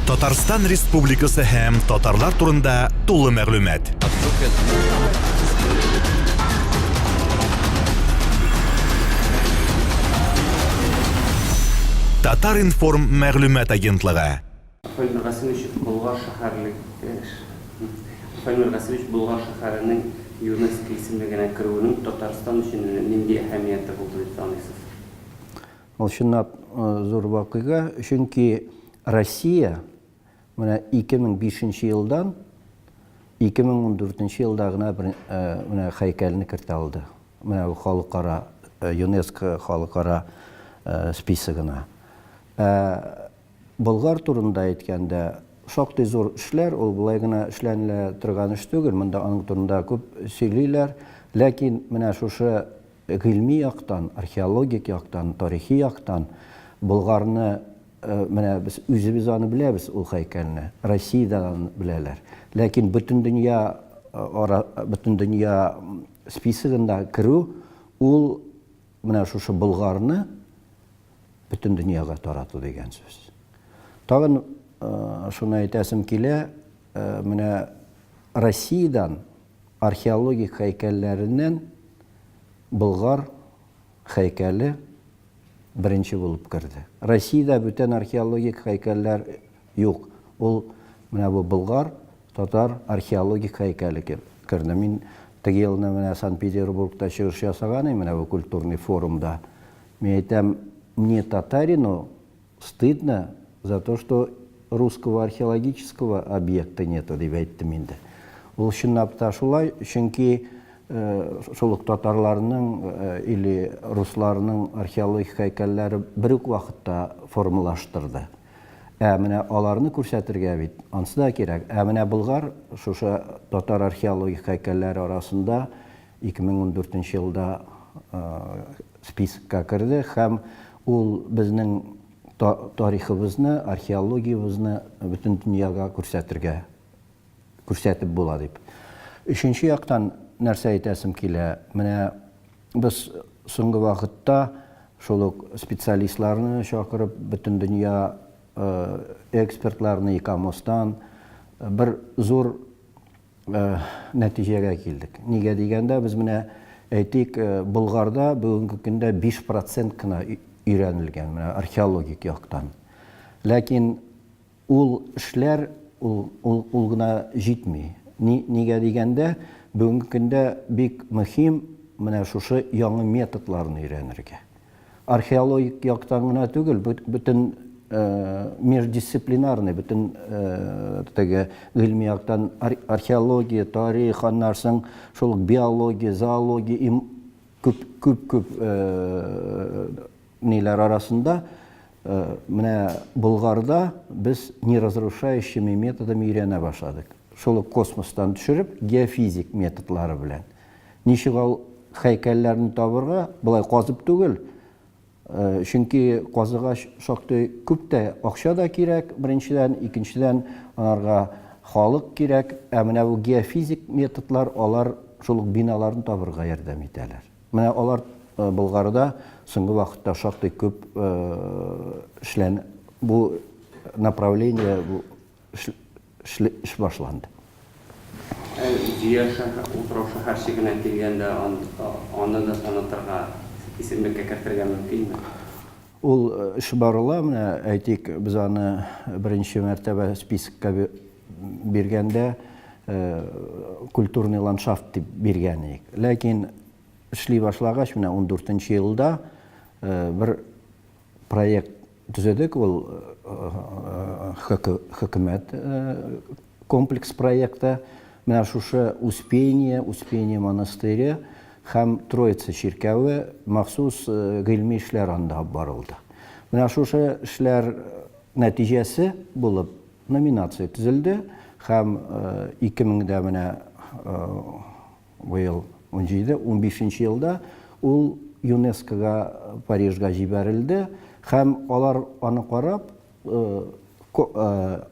Татарстан Республикасы һәм татарлар турында тулы мәгълүмат. Татар информ мәгълүмат агентлыгы. Булгар шәһәренең ЮНЕСКО исемлегенә керүенең Татарстан өчен нинди әһәмияте булды дип саныйсыз? Ул чынлап зур вакыйга, чөнки Россия менә 2005 елдан 2014 елда гына менә һәйкәлне кертә алды. Менә халыкара ЮНЕСКО халыкара списогына. Болгар турында әйткәндә, шактый зур эшләр, ул булай гына эшләнелә торган эш түгел, монда аның турында күп сөйлиләр, ләкин менә шушы гыйльми яктан, археологик яктан, тарихи яктан Болгарны менә без үзебез аны беләбез, ул һәйкәлне, Россиядән беләләр. Ләкин бөтен дөнья списогында керү, ул менә шушы Болгарны бөтен дөньяга тарату дигән сүз. Тагын шуны әйтәсем килә, менә Россиядән археологик һәйкәлләреннән Болгар һәйкәле беренче булып керде. Россиядә бүтән археологик һәйкәлләр юк. Ул менә бу Болгар татар археологик һәйкәле керде. Мин теге елны менә Санкт-Петербургта чыгыш ясаган идем, менә бу культурный форумда. Мен әйтәм, мне татарину стыдно за то, что русского археологического объекта нету, дип әйттем инде. Ул чынлап та шулай, чөнки шул татарларның или русларның археологик һәйкәлләре бер үк вакытта формалаштырды. Менә аларны күрсәтергә бит ансы да кирәк. Менә Болгар шушы татар археологик һәйкәлләре арасында 2014 елда спискка керде һәм ул безнең тарихыбызны, археологиябызны бөтен дөньяга күрсәтеп була дип. Өченче яктан нәрсә әйтәсем килә, менә без соңгы вакытта шул специалистларны чакырып, бөтен дөнья экспертларны икамостан бер зур нәтиҗәгә килдек. Нигә дигәндә, без менә әйтик, Болгарда бүгенге көндә 5% кына өйрәнелгән, менә археологик яктан. Ләкин ул эшләр ул гына җитми. Нигә дигәндә, бүгенге көндә бик мөһим менә шушы яңа методларны өйрәнергә. Археологик яктан гына түгел, бөтен междисциплинарный, бөтен теге гыйльми яктан археология, тарих, аннан шул биология, зоология, күп ниләр арасында менә Болгарда без неразрушающими методами өйрәнә башладык. Шул космостан төшереп, геофизик методлары белән. Ничек ул һәйкәлләрне табырга, булай казып түгел. Чөнки казыга шактый күп тә акча да кирәк, беренчедән, икенчедән аларга халык кирәк. Менә бу геофизик методлар алар шул биналарны табырга ярдәм итәләр. Менә алар Болгарда соңгы вакытта шактый күп эшлән, бу направление эш башланды. Зия шәһәр шигенә килгәндә аны да танытырга, исемлеккә кертергә мөмкинме? Ул эш барыла, менә әйтик, без аны беренче мәртәбә спискка биргәндә культурный ландшафт дип биргән идек. Ләкин эшли башлагач, менә 14 елда бер проект төзедек, ул хөкүмәт комплекс проекты, менә шушы Успение монастыре һәм Троица чиркәве махсус гыйльми эшләр анда барылды. Менә шушы эшләр нәтиҗәсе булып номинация төзелде һәм 2000дә менә быел 15 елда ул ЮНЕСКОга Парижга җибәрелде һәм алар аны карап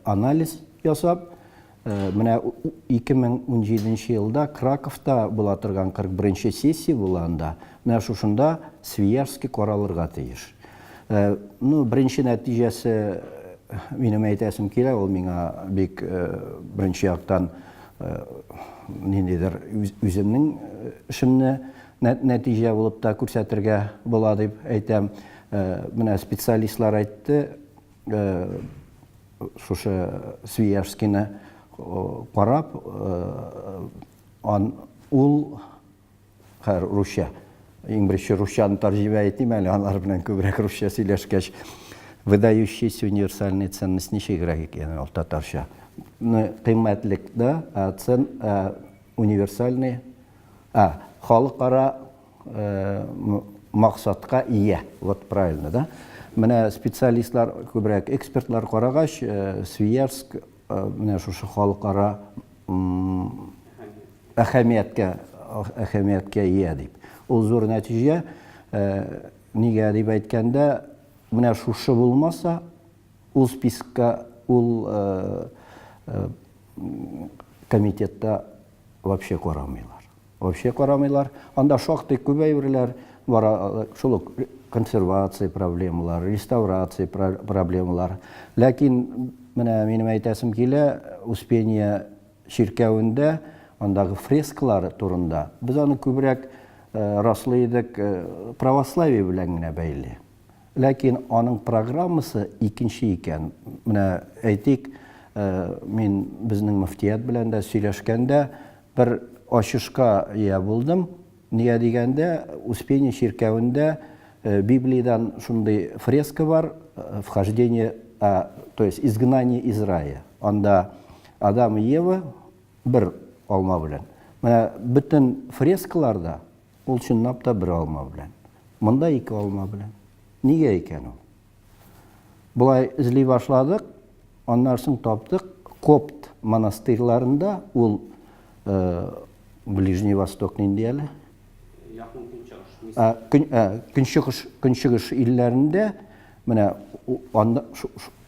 анализ ясап, менә 2017 елда Краковта була торган 41-нче сессия булганда, менә шушында Свияжский каралырга тиеш. Беренче нәтиҗәсе минем әйтәсем килә, ул миңа бик беренче яктан ниндидер үземнең эшемне нәтиҗә булып та күрсәтергә була дип әйтәм. Менә специалистлар әйтте, шушы Свияжскийны карап, ул русча, иң беренче русчаны тәрҗемә итим әле, алар белән күбрәк русча сөйләшкәч, выдающийся универсальный ценность ничегрәк икән ул татарча. Кыйммәтлек да, универсальный, халыкара максатка ия. Вот правильно, да? Менә специалистлар, күбрәк экспертлар карагач, Свияжск менә шушы халыкара әһәмияткә ия дип. Ул зур нәтиҗә. Нигә дип әйткәндә, менә шушы булмаса, ул спискка, ул комитетта вообще карамыйлар. Вообще карамыйлар. Анда шактый күп әйберләр бар, шул консервация проблемалары, реставрация проблемалары. Ләкин менә минем әйтәсем килә, Успение ширкәвендә андагы фрескалар турында без аны күбрәк раслыйдык православие белән генә бәйле. Ләкин аның программасы икенче икән. Менә әйтик, мин безнең мөфтият белән дә сөйләшкәндә бер ачышка ия булдым. Нигә дигәндә, Успение ширкәвендә Библиядан шундый фреска бар, вхождение, то есть изгнание из рая. Анда Адам и Ева бер алма белән. Менә бөтен фрескаларда ул чынлап та бер алма белән. Монда ике алма белән. Нигә икән ул? Булай эзли башладык, аннан соң таптык, Копт монастырьларында ул Ближний Восток нинди әле? Көнчыгыш илләрендә, менә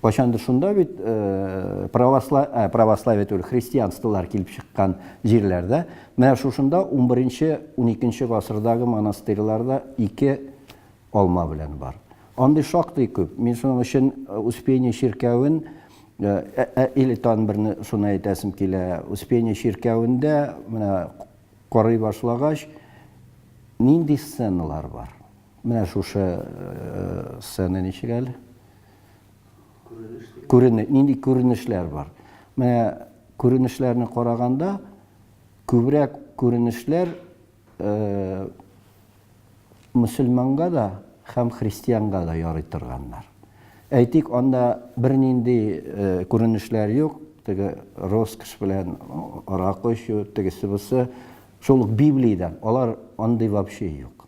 кайчандыр шунда бит православие түгел, христианстволар килеп чыккан җирләрдә, менә шушында 11-12 гасырдагы монастырьларда ике алма белән бар. Андый шактый күп. Мин шуның өчен Успение ширкәвен или тан берне шуны әйтәсем килә. Успение ширкәвендә менә карый башлагач нинди сценалар бар. Менә шушы сцена ничек әле? Нинди күренешләр бар. Менә күренешләрне караганда күбрәк күренешләр мөселманга да һәм христианга да ярый торганнар. Әйтик, анда бер нинди күренешләр юк, теге роскош белән аракы эчү, тегесе бусы, шул Библиядан, алар андый вообще юк.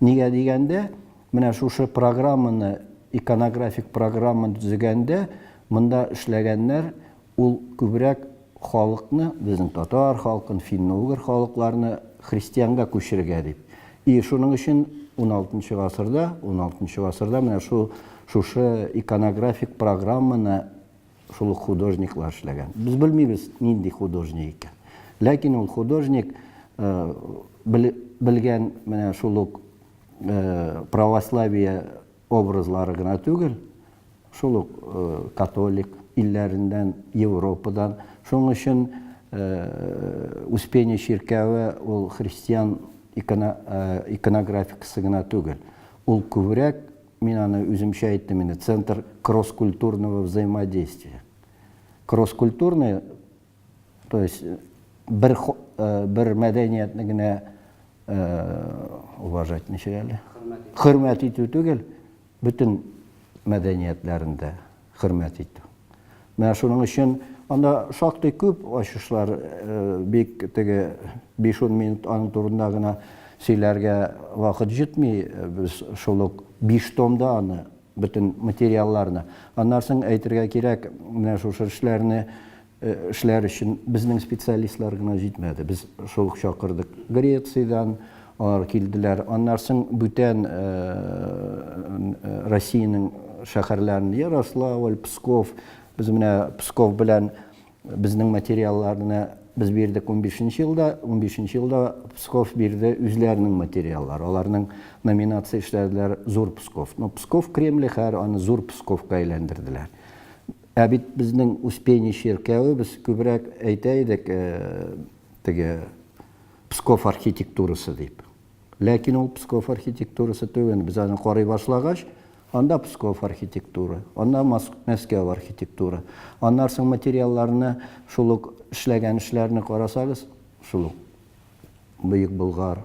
Нигә дигәндә, менә шушы программаны, иконографик программаны төзегәндә, монда эшләгәннәр ул күбрәк халыкны, безнең татар халкын, финно-угыр халыкларны христианга күчерергә дип. И шуның өчен 16 гасырда менә шушы иконографик программаны шул художниклар эшләгән. Без белмибез нинди художник икән. Ләкин ул художник белгән менә шул православие образлары гына түгел, шул католик илләрендән, Европадан. Шуның өчен Успение ширкәве ул христиан иконографикасы гына түгел. Ул күбрәк, мин аны үземчә әйттем инде, центр кросс-культурного взаимодействия. Кросс-культурный, то есть бер мәдәниятне генә уважать ничек әле? Хөрмәт итү түгел, бөтен мәдәниятләрендә хөрмәт итү. Менә шуның өчен анда шактый күп ачышлар, бик теге 5-10 минут аның турында гына сөйләргә вакыт җитми, без шул 5 томда аны, бөтен материалларны. Аннан соң әйтергә кирәк, менә шушы эшләр өчен безнең специалистлар гына җитмәде. Без шул чакырдык Грециядән, алар килделәр. Аннан соң бүтән Россиянең шәһәрләрен, Ярославль, Псков, biz менә Псков белән безнең материалларны biz бирдек 15 елда Псков бирде үзләренең материаллар. Аларның номинация эшләделәр Зур Псков. Но Псков Кремле һәр аны Зур Псковка әйләндерделәр. Ә бит безнең Успение ширкәве без күбрәк әйтәйдек, теге Псков архитектурасы дип. Ләкин ул Псков архитектурасы түгел, без аны карый башлагач, анда Псков архитектура, анда Мәскәү архитектура. Аннан соң материалларны, шул ук эшләгән эшләрне карасагыз, шул ук Бөек Болгар,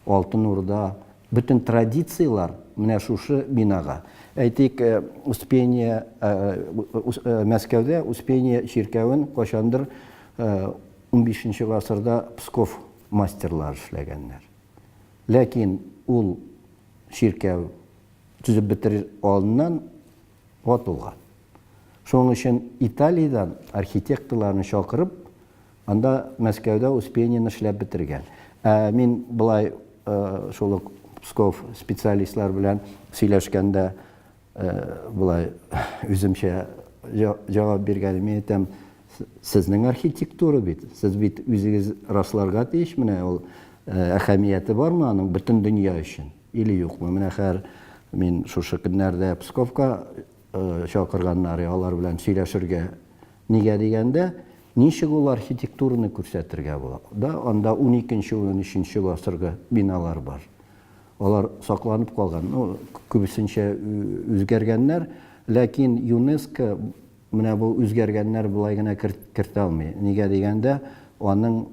Алтын Урда, bütün традициялар менә шушы бинага. Әйтик, Успение Мәскәүдә Успение ширкәвен кашандыр 15-нче гасырда Псков мастерлар эшләгәннәр. Ләкин ул ширкәв төзеп бетерер алдыннан ватылган. Шуның өчен Италиядан архитекторларны чакырып, анда Мәскәүдә Успениены эшләп бетергән. Мин булай шул Псков специалистлар белән сөйләшкәндә булай үземчә җавап биргәнем әйтәм, сезнең архитектура бит, сез бит үзегез расларга тиеш, менә ул әһәмияте бармы аның бөтен дөнья өчен или юкмы? Менә хәзер мин шушы көннәрдә Псковка чакырганнар, алар белән сөйләшергә. Нигә дигәндә, ничек ул архитектураны күрсәтергә була? Да, анда 12-13 гасырга биналар бар. Алар сакланып калган. Күбесенчә үзгәргәннәр, ләкин ЮНЕСКО менә бу үзгәргәннәр булай гына кертә алмый. Нигә дигәндә, аның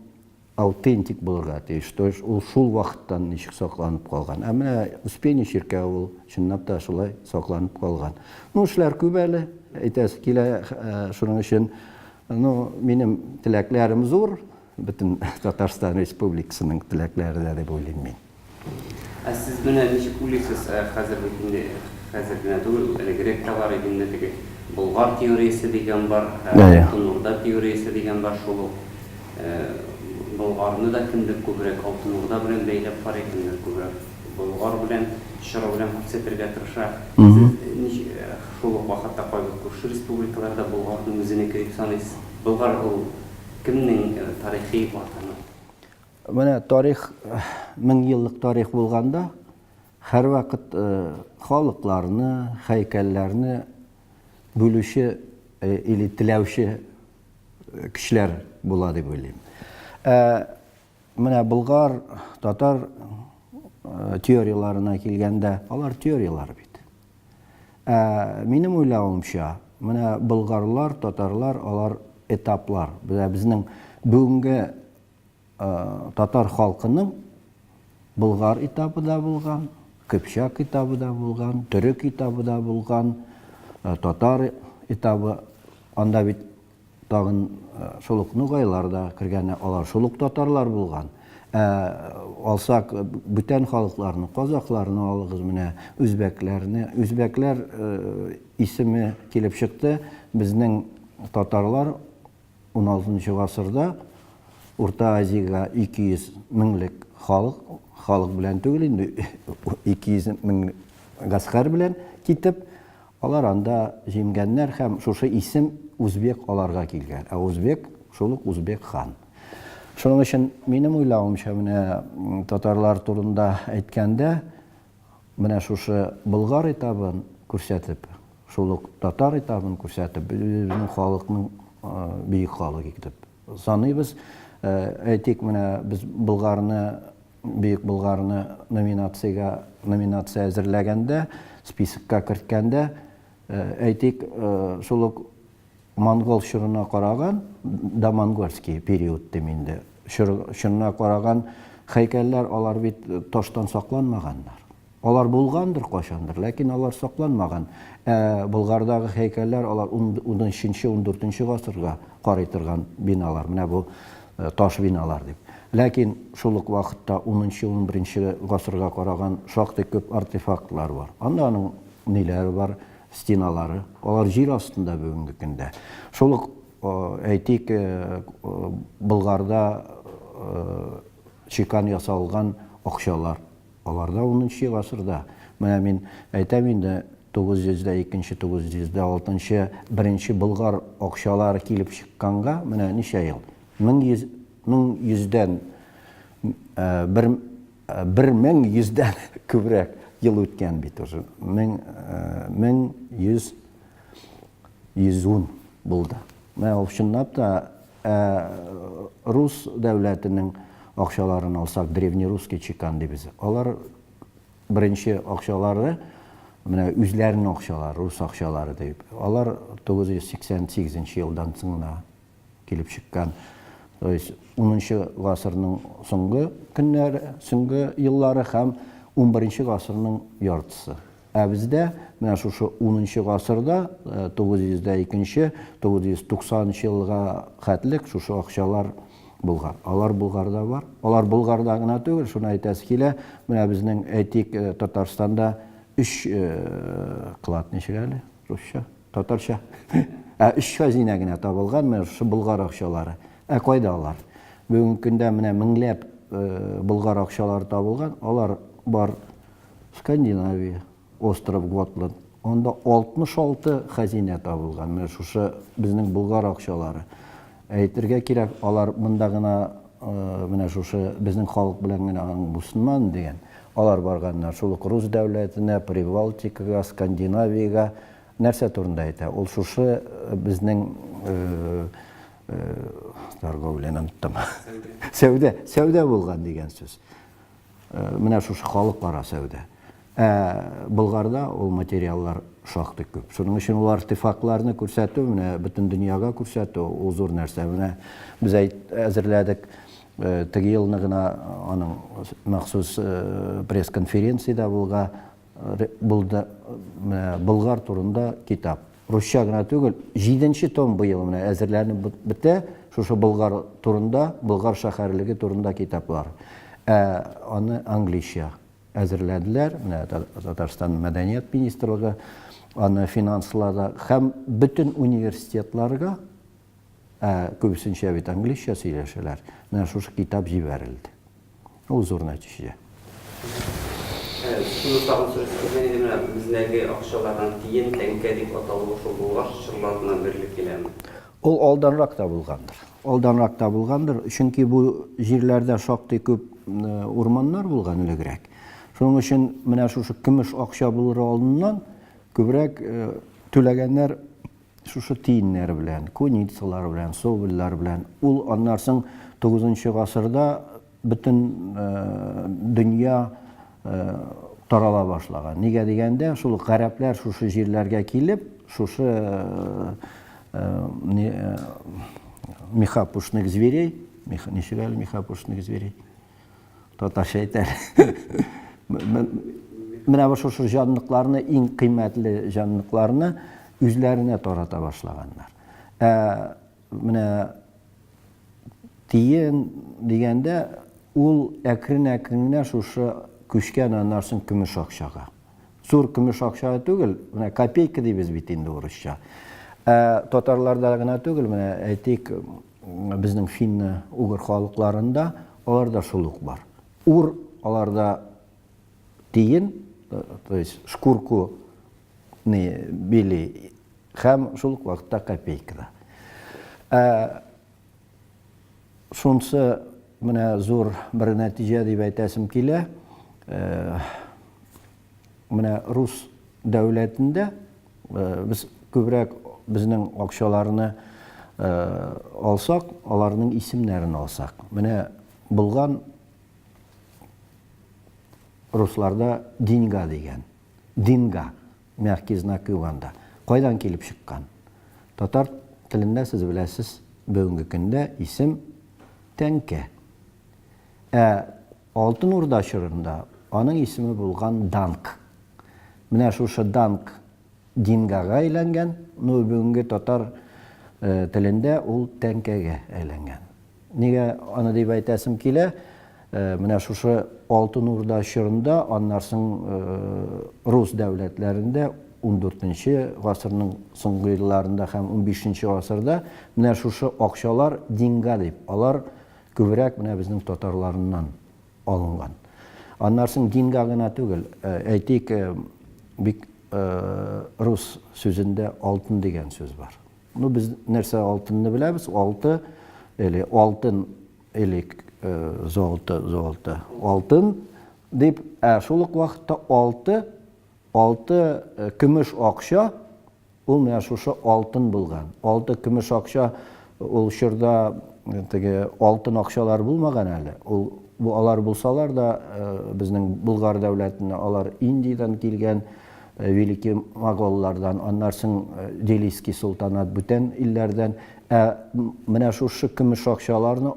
аутентик булырга тиеш. То есть ул шул вакыттан ничек сакланып калган. Менә Успение ширкәве ул чынлап та шулай сакланып калган. Эшләр күп әле, әйтәсе килә, шуның өчен минем теләкләрем зур, бөтен Татарстан Республикасының теләкләре дип уйлыйм мин. Сез менә ничек уйлыйсыз, хәзер генә түгел, элегрәк тә бар иде теге Болгар теориясе дигән бар, Алтын Урда теориясе дигән бар, шул Болгарны да кемдер күбрәк Алтын Урда белән бәйләп карый, кемдер күбрәк Болгар белән, Чора белән күрсәтергә тырыша. Сез шул вакытта кайбер күрше республикаларда Болгарның үзенеке дип саныйсыз. Болгар ул кемнең тарихи ватаны? Менә тарих, 1000 еллык тарих булганда, һәр вакыт халыкларны, һәйкәлләрне бүлүче или теләүче кешеләр була дип уйлыйм. Менә болгар, татар теорияларына килгәндә, алар теориялар бит. Минем уйлавымча, менә болгарлар, татарлар, алар этаплар. Безнең бүгенге татар халкының болгар этабы да булган, кыпчак этабы да булган, төрек этабы да булган, татар этабы, анда бит тагын шулук нугайлар да кергән, алар шулук татарлар булган. Алсак бүтән халыкларны, казакларны алыгыз, менә үзбәкләр исеме килеп чыкты. Безнең татарлар 16-нчы гасырда Урта Азиягә 200 меңлек халык белән түгел инде, 200 мең гаскәр белән китеп, алар анда җиңгәннәр һәм шушы исем Узбек аларга килгән. Узбек, шулук Узбек хан. Шуның өчен минем уйлавымча, менә татарлар турында әйткәндә, менә шушы болгар этабын күрсәтеп, шулук татар этабын күрсәтеп, безнең халыкның бийек халык итеп саныйбыз. Әйтик, менә без бийек Болгарны номинация әзерләгәндә, спискка керткәндә, әйтик, шулук монгол чорына караган, да монгольский период деминде, чорына караган һәйкәлләр, алар бит таштан сакланмаганнар. Алар булгандыр кашандыр, ләкин алар сакланмаган. Болгардагы һәйкәлләр, алар 13-14 гасырга карый торган биналар, менә бу таш биналар дип. Ләкин шул ук вакытта 10-11 гасырга караган шактый күп артефактлар бар. Аның ниләре бар, стеналары, алар җир астында бүгенге көндә. Шул ук әйтик, Болгарда чекан ясалган акчалар, аларда 10-нчы гасырда. Менә мин әйтәм инде, 902-нче, 906-нчы, беренче болгар акчалары килеп чыкканга, менә ничә ел? 1100-дән 1100-дән күбрәк ел үткән бит уже. 1100 110 булды. Менә ул чынлап та рус дәүләтенең акчаларын алсак, древнерусский чекан дибез. Алар беренче акчалары менә үзләренең акчалары, рус акчалары дип. Алар 988 елдан соңына килеп чыккан. То есть 10 гасырның соңгы көннәре, соңгы еллары һәм 11 гасырның яртысы. Ә бездә менә шушы 10 гасырда 902-990 елга хәтлек шушы акчалар булган. Алар Булгарда бар. Алар Булгарда гына түгел, шуны әйтәсе килә. Менә безнең әйтик Татарстанда 3 клад ничек әле? Русча, татарча. 3 хәзинә генә табылган, менә шушы Булгар акчалары. Кайда алар? Бүгенге көндә менә меңләп Булгар акчалары табылган. Алар бар Скандинавия, остров Готланд. Онда 66 хәзинә табылган. Менә шушы безнең Булгар акчалары. Әйтергә кирәк, алар монда гына менә шушы безнең халык белән генә мусульман дигән. Алар барганнар шул рус дәүләтенә, Прибалтикага, Скандинавиягә нәрсә турында әйтә? Ул шушы безнең торговляны оттым. Сәүдә булган дигән сүз. Менә шушы халыкара сәүдә. Булгарда ул материаллар шактый күп. Шуның өчен ул артефактларны күрсәтү, менә бөтен дөньяга күрсәтү ул зур нәрсә. Менә без әзерләдек теге елны гына аның махсус пресс-конференцияда булды Булгар турында китап. Русча гына түгел, 7нче том быел менә әзерләнеп бетә, шушы Булгар турында, Булгар шәһәрлеге турында китаплар. Аны английча әзерләделәр, менә Татарстан мәдәният министрлыгы аны финанслады һәм бөтен университетларга күбесенчә бит английча сөйләшәләр. Менә шушы китап җибәрелде. Ул зур нәтиҗә. Шуны тагын сөйләсәгез, менә безнең акчалардан тиен тәңкә дип аталып шул Булгар чырларына берлек киләме? Ул алданрак та булгандыр. Алданрак та булгандыр, чөнки бу җирләрдә шактый күп урманнар булган элегрәк. Шуның өчен менә шушы көмеш акча булыр алдыннан күбрәк түләгәннәр шушы тиеннәр белән, куницалар белән, собольлар белән. Ул аннарсын 9 гасырда бөтен дөнья тарала башлаган. Нигә дигәндә, шул гарәпләр шушы җирләргә килеп, шушы мехапушных зверей, мехапушных зверей, татарча әйтәр. Менә шушы җанлыкларны, иң кыйммәтле җанлыкларны үзләренә тарата башлаганнар. Менә тиен дигәндә, ул әкрен-әкрененә шушы күчкән аннарсын көмеш акчага. Зур көмеш акча түгел, менә копейка дибез бит инде урысча. Татарларда гына түгел, менә әйтик, безнең финны, угыр халыкларында аларда шулык бар. Ур аларда тиен, то есть шкурку били һәм шул вакытта копейкада. Шунсы менә зур бер нәтиҗә дип әйтәсем килә. Менә рус дәүләтендә без күбрәк безнең акчаларны алсак, аларның исемнәрен алсак. Менә булган русларда динга дигән. Динга, мягкий знак юганда. Кайдан килеп чыккан? Татар телендә сез беләсез, бүгенге көндә исем тәңкә. Алтын Урда чорында аның исеме булган Данк. Менә шушы Данк дингага әйләнгән, но бүгенге татар телендә ул тәңкәгә әйләнгән. Нигә аны дип әйтәсем килә? Менә шушы Алтын Урда чорында аннарсын рус дәүләтләрендә 14 гасырның соңгы елларында һәм 15 гасырда менә шушы акчалар динга дип, алар күбрәк менә безнең татарларыннан алынган. Аннарсын динга гына түгел, әйтик, бик рус сүзендә алтын дигән сүз бар. Ну без нәрсә алтынны беләбез? Алтын, золото, алтын дип, шул ук вакытта алты көмеш акча ул менә шушы алтын булган. Алты көмеш акча ул чорда теге алтын акчалар булмаган әле. Бу алар булсалар да безнең Болгар дәүләтенә алар Индиядән килгән великий моголлардан, аннан соң Делийский султанат бүтән илләрдән. Менә шушы көмеш акчаларны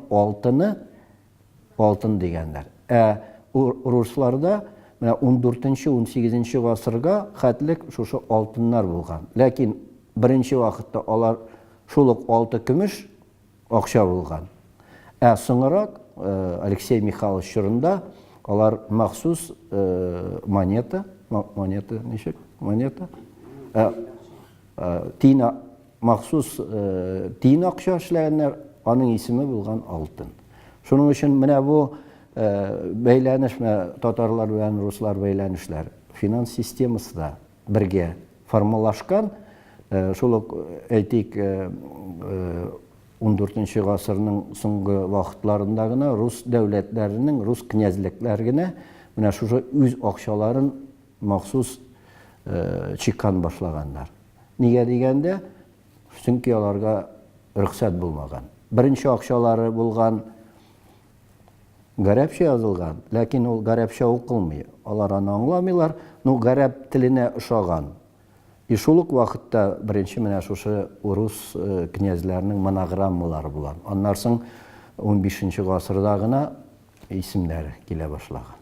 алтын дигәннәр. Русларда 14-18 гасырга хәтлек шушы алтыннар булган. Ләкин беренче вакытта алар шулык алты көмеш акча булган. Соңрак Алексей Михайлович чорында алар махсус монета ничек? Монета? Тина махсус тин акча эшләгәннәр, аның исеме булган алтын. Шуның өчен менә бу бәйләнеш, татарлар белән руслар бәйләнешләр финанс системасы да бергә формалашкан. Шул ук әйтик, 14 гасырның соңгы вакытларында гына рус дәүләтләренең, рус князьлекләренә менә шушы үз акчаларын махсус чиккан башлаганнар. Нигә дигәндә, чөнки аларга рөхсәт булмаган. Беренче акчалары булган гарәпчә язылган, ләкин ул гарәпчә укылмый. Алар аны аңламыйлар, гарәп теленә ошаган. И шул ук вакытта беренче менә шушы урыс князьләренең монограммалары булган. Аннан соң 15 гасырда гына исемнәре килә башлаган.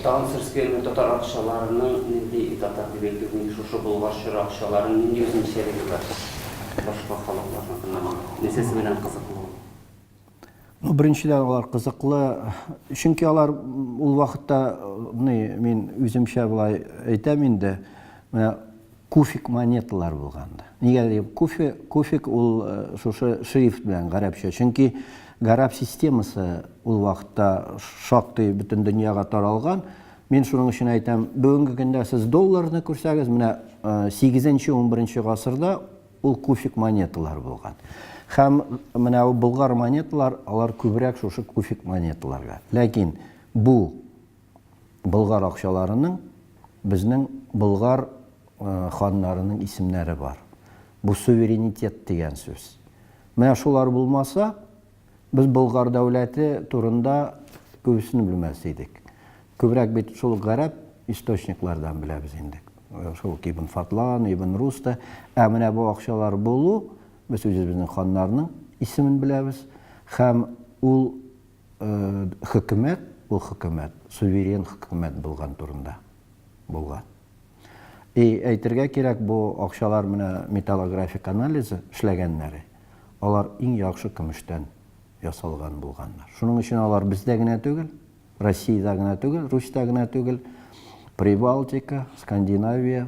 Тагын сырскелме татар акчаларының нинди татар дибелдигин шушы Болгар чоры акчаларының нинди үзенчәлеге бар? Башка халыкларның несесе белән кызыклы. Беренчедән алар кызыклы, чөнки алар ул вакытта, мин үземчә булай әйтәм инде, менә куфик монеталар булганда. Нигә дип, куфик ул шушы шрифт белән гарәпчә, чөнки гарәп системасы ул вакытта шактый бөтен дөньяга таралган. Мин шуның өчен әйтәм, бүгенге көндә сез долларны күрсәгез, менә 8-11 гасырда ул куфик монеталар булган. Һәм менә ул болгар монеталар, алар күбрәк шушы куфик монеталарга. Ләкин бу болгар акчаларының безнең болгар ханнарының исемнәре бар. Бу суверенитет дигән сүз. Менә шулар булмаса, без Болгар дәүләте турында күбесен белмәс идек. Күбрәк бит шул гарәп источниклардан беләбез инде. Шул Ибн Фатлан, Ибн Руста, менә бу акчалар булу, без үзебезнең ханнарның исемен беләбез. Һәм ул хөкүмәт, суверен хөкүмәт булган турында булган. Әйтергә кирәк, бу акчалар менә металлографик анализы эшләгәннәре, алар иң яхшы көмештән ясалган булганнар. Шуның өчен алар бездә генә түгел, Россиядә генә түгел, Русьта генә түгел, Прибалтика, Скандинавия,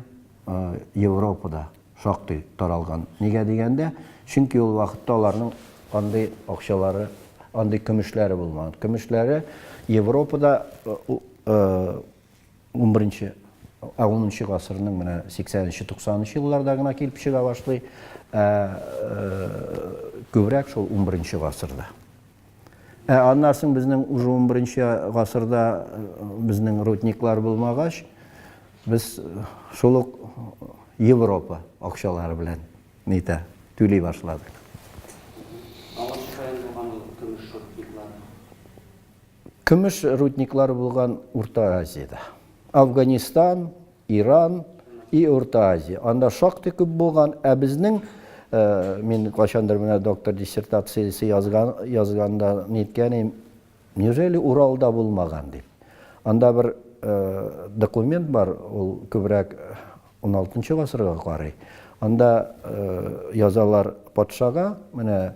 Европада шактый таралган. Нигә дигәндә, чөнки ул вакытта аларның андый акчалары, андый көмешләре булмаган. Көмешләре Европада 10 гасырның менә 80-90 елларда гына килеп чыга башлый, күбрәк шул 11 гасырда. Аннан соң безнең уже 11 гасырда безнең рудниклар булмагач, без шул Европа акчалары белән нитә түли башладык. Көмеш рудниклары булган Урта Азияда. Афганистан, Иран и Урта Азия. Анда шактый күп булган, безнең мин кайчандыр менә доктор диссертациясе язганда ниткәнем, неужели Уралда булмаган дип. Анда бер документ бар, ул күбрәк 16 гасырга карый. Анда язалар патшага, менә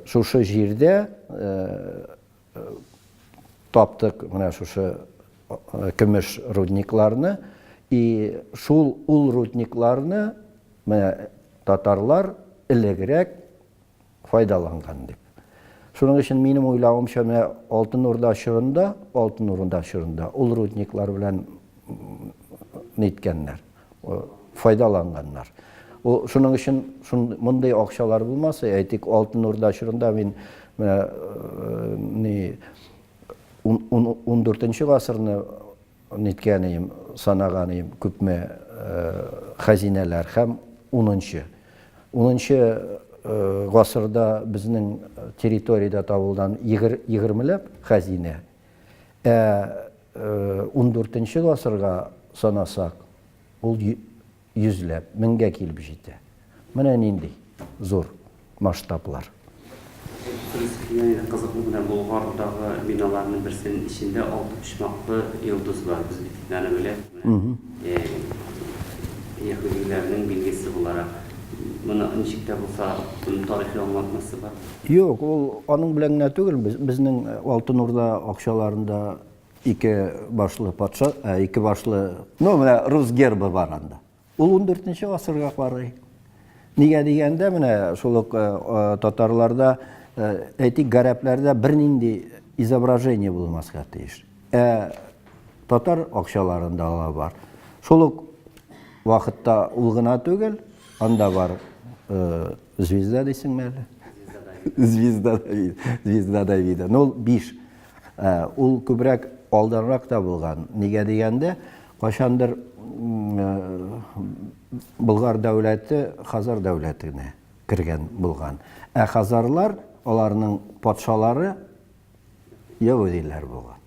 шушы җирдә таптык менә шушы көмеш рудникларны, и шул ул рудникларны менә татарлар элегрәк файдаланган дип. Шуның өчен минем уйлавымча, менә Алтын Урда чорында ул рудниклар белән ниткәннәр, файдаланганнар. Шуның өчен мондай акчалар булмаса, әйтик, Алтын Урда чорында мин менә 14 гасырны ниткәнем, санаганым, күпме хәзинәләр һәм 10-нчы гасырда безнең территорияда табылган 20ләп хәзинә, 14-нче гасырга санасак, ул 100ләп, 1000гә килеп җитә. Менә нинди зур масштаблар. Кызыклы менә Болгардагы биналарның берсенең ичендә 6 почмаклы йолдыз бар. Без бит аны беләбез. Яһудиләрнең билгесе буларак. Моны ничек тә булса, буның тарихи аңлатмасы бар. Юк, ул аның белән генә түгел, безнең Алтын Урда акчаларында 2 башлы патша, 2 башлы, менә рус гербы бар анда. Ул 14-нче гасырга карый. Нигә дигәндә, менә шул ук татарларда, әйтик, гарәпләрдә бернинди изображение булмаска тиеш. Татар акчаларында ала бар. Шул ук вакытта ул гына түгел, анда бар звезда дисеңме әле? Звезда Давида. Ул 5. Ул күбрәк алданрак та булган. Нигә дигәндә, кашандыр Болгар дәүләте Хазар дәүләтенә кергән булган. Хазарлар, аларның патшалары яһудилар булган.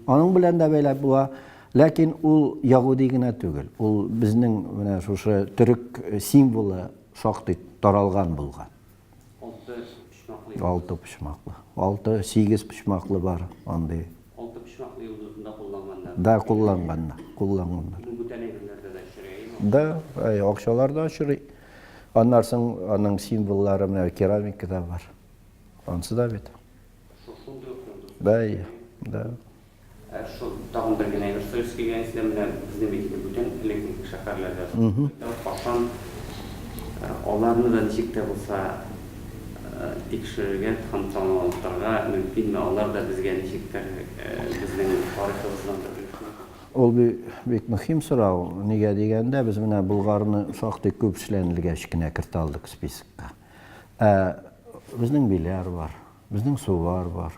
Аның белән дә бәйләп була, ләкин ул яһуди генә түгел. Ул безнең менә шушы төрек символы шактый таралган булган. 6 почмаклы. 6-8 почмаклы бар андый. 6 почмаклы йолдызында кулланганда. Да, кулланганда. Да, акчаларда очрый. Аннарсын аның символлары менә керамикада бар. Ансы да бит. Да. Шул тагын бер генә Союз килгәнсендә менә безнең бит бүтән электр шәһәрләрдә. Кашан аларны да ничек тә булса тикшергән һәм танылтырга мөмкинме? Алар да безгә ничек тә безнең тарихыбыздан Ул бик мөһим сорау. Нигә дигәндә, без менә Булгарны шактый күп эшләнелгәч кенә кертә алдык спискка. Безнең биләр бар, безнең сулар бар.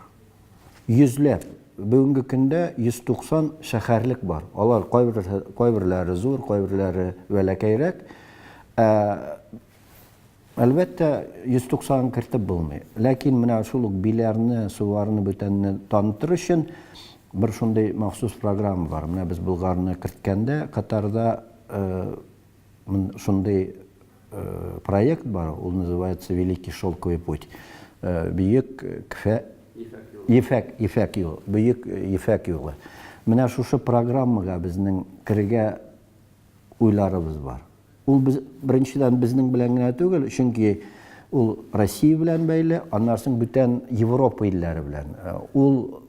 100ләп. Бүгенге көндә 190 шәһәрлек бар. Алар кайберләре зур, кайберләре вәләкәйрәк. Әлбәттә 190 кертеп булмый. Ләкин менә шул ук биләрне, суларны бүтәнне танытыр өчен bir шундый махсус программа бар. Менә без Булгарны керткәндә, Катарда шундый проект бар. Ул называется Великий шелковый путь. Бөек Ефәк юлы. Бөек Ефәк юлы. Менә шушы программага безнең кергә уйларыбыз бар. Ул беренчедән безнең белән генә түгел, чөнки ул Россия белән бәйле, аннарсын бүтән Европа илләре белән. Ул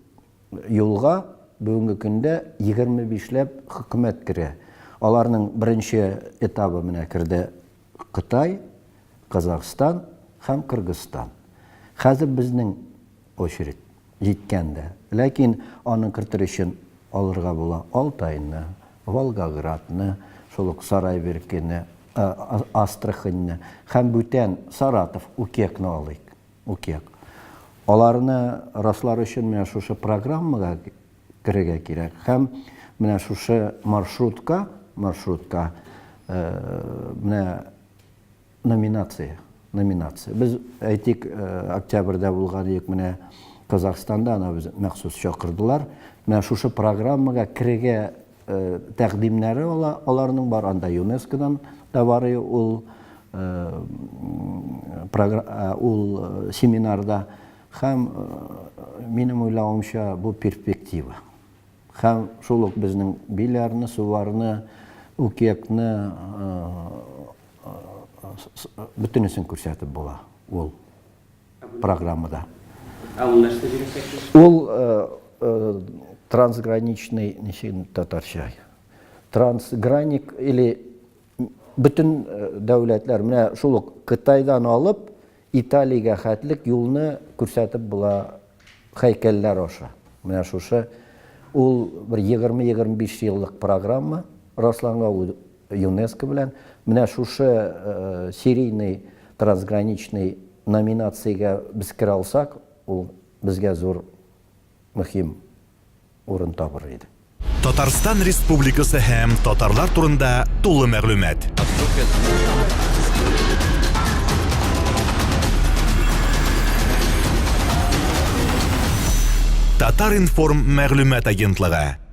юлга бүгенге көндә 25ләп хөкүмәт керә. Аларның беренче этабы менә керде Кытай, Казахстан һәм Кыргызстан. Хәзер безнең очередь җиткәндә. Ләкин аның кертер өчен алырга була Алтайны, Волгоградны, шул ук Сарайбергене, Астраханьны һәм бүтән Саратов, Укекны алыйк. Укек. Аларны раслар өчен менә шушы программага керергә кирәк. Һәм менә шушы маршрутка менә номинация. Без әйтик, октябрьдә булган идек, менә Казахстанда аны без махсус чакырдылар. Менә шушы программага керергә тәкъдимнәре аларның бар. Анда ЮНЕСКОдан да бар ул семинарда. Һәм минем уйлавымча бу перспектива. Һәм шул ук безнең биләрне, суларны, Укекны бөтенесен күрсәтеп була ул программада. Ул нәрсә бирәсәк? Ул трансграничный, ничек татарча? Трансграник или бөтен дәүләтләр, менә шул ук Кытайдан алып Италиягә хәтлек юлны күрсәтеп була һәйкәлләр аша. Менә шушы ул бер 20-25 еллык программа расланган ЮНЕСКО белән. Менә шушы серийный трансграничный номинациягә без керә алсак, ул безгә зур мөһим урын табыр иде. Татарстан Республикасы һәм татарлар турында тулы мәгълүмат. Татар информ мәгълүмат агентлыгы.